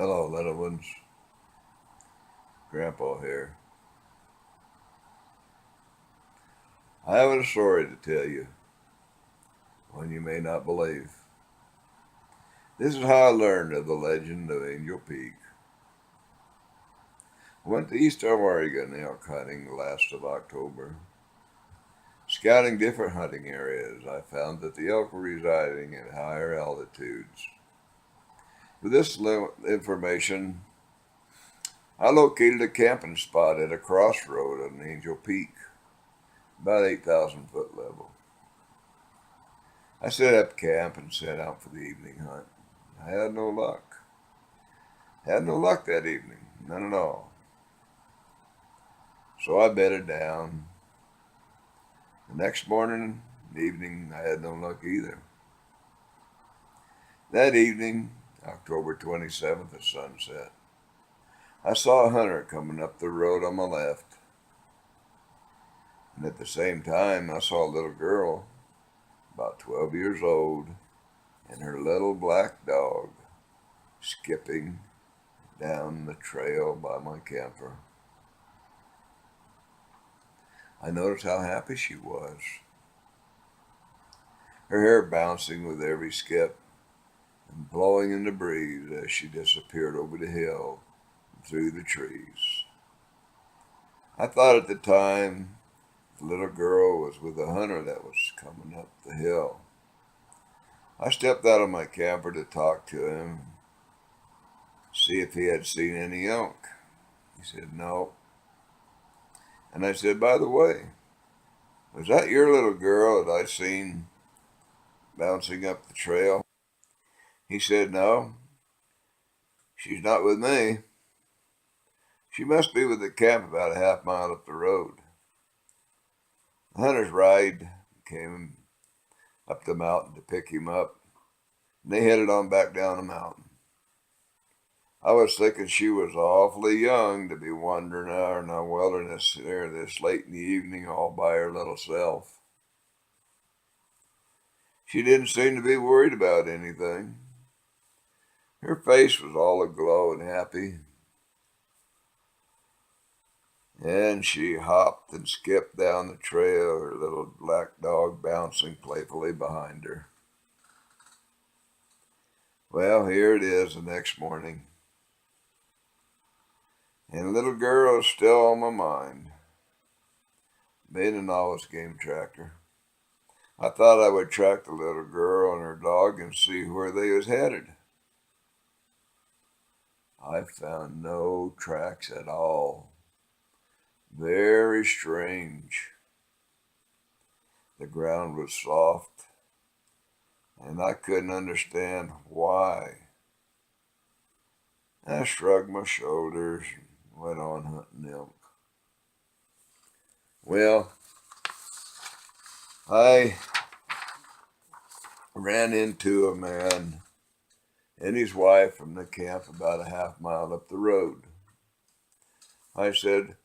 Hello, little ones. Grandpa here. I have a story to tell you, one you may not believe. This is how I learned of the legend of Angel Peak. I went to eastern Oregon elk hunting the last of October. Scouting different hunting areas, I found that the elk were residing at higher altitudes. With this information, I located a camping spot at a crossroad on Angel Peak, about 8,000 foot level. I set up camp and set out for the evening hunt. I had no luck. Had no luck that evening, none at all. So I bedded down. The next morning and evening, I had no luck either. That evening, October 27th at sunset, I saw a hunter coming up the road on my left. And at the same time, I saw a little girl, about 12 years old, and her little black dog skipping down the trail by my camper. I noticed how happy she was, her hair bouncing with every skip and blowing in the breeze as she disappeared over the hill and through the trees. I thought at the time the little girl was with a hunter that was coming up the hill. I stepped out of my camper to talk to him, see if he had seen any elk. He said no. And I said, by the way, was that your little girl that I seen bouncing up the trail? He said, no, she's not with me. She must be with the camp about a half mile up the road. The hunter's ride came up the mountain to pick him up, and they headed on back down the mountain. I was thinking she was awfully young to be wandering out in the wilderness there this late in the evening all by her little self. She didn't seem to be worried about anything. Her face was all aglow and happy. And she hopped and skipped down the trail, her little black dog bouncing playfully behind her. Well, here it is the next morning. And the little girl is still on my mind. Being a novice game tracker, I thought I would track the little girl and her dog and see where they was headed. I found no tracks at all. Very strange. The ground was soft, and I couldn't understand why. I shrugged my shoulders and went on hunting elk. Well, I ran into a man and his wife from the camp about a half mile up the road. I said,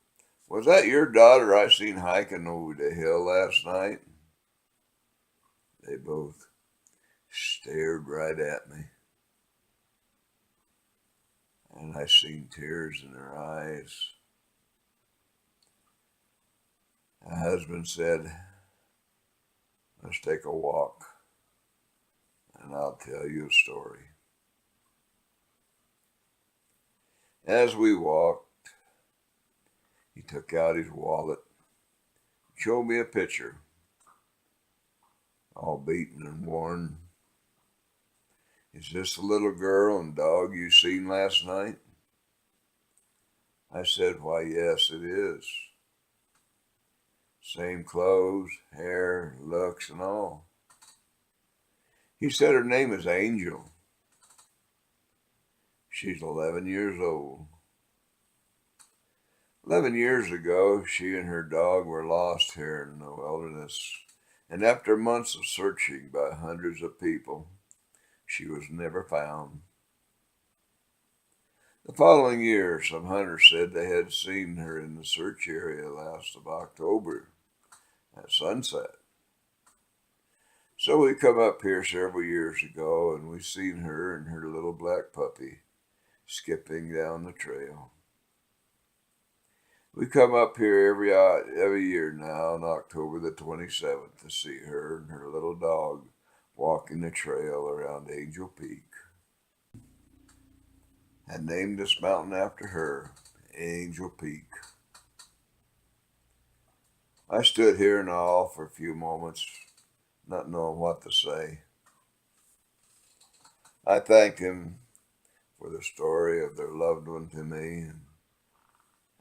was that your daughter I seen hiking over the hill last night? They both stared right at me, and I seen tears in their eyes. My husband said, let's take a walk, and I'll tell you a story. As we walked, he took out his wallet, showed me a picture, all beaten and worn. Is this the little girl and dog you seen last night? I said, why, yes, it is. Same clothes, hair, looks, and all. He said her name is Angel. She's 11 years old. 11 years ago, she and her dog were lost here in the wilderness, and after months of searching by hundreds of people, she was never found. The following year, some hunters said they had seen her in the search area last of October at sunset. So we come up here several years ago, and we seen her and her little black puppy skipping down the trail. We come up here every year now on October the 27th to see her and her little dog walking the trail around Angel Peak. I named this mountain after her, Angel Peak. I stood here in awe for a few moments, not knowing what to say. I thanked him for the story of their loved one to me, and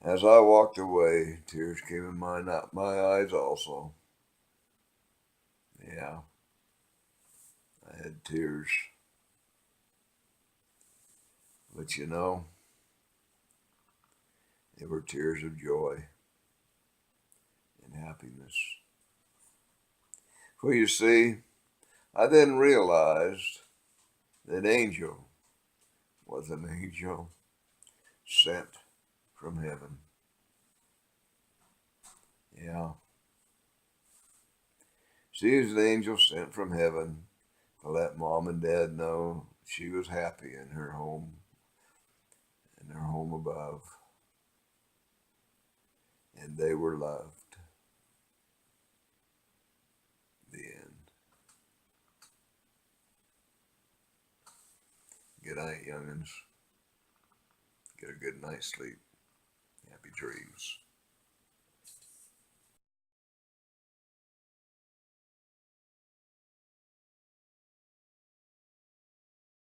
as I walked away, tears came in my eyes also. Yeah, I had tears. But they were tears of joy and happiness. For you see, I then realized that Angel was an angel sent from heaven. Yeah, she was an angel sent from heaven to let Mom and Dad know she was happy in her home above, and they were loved. The end. Good night, young'uns. Get a good night's sleep. Happy dreams.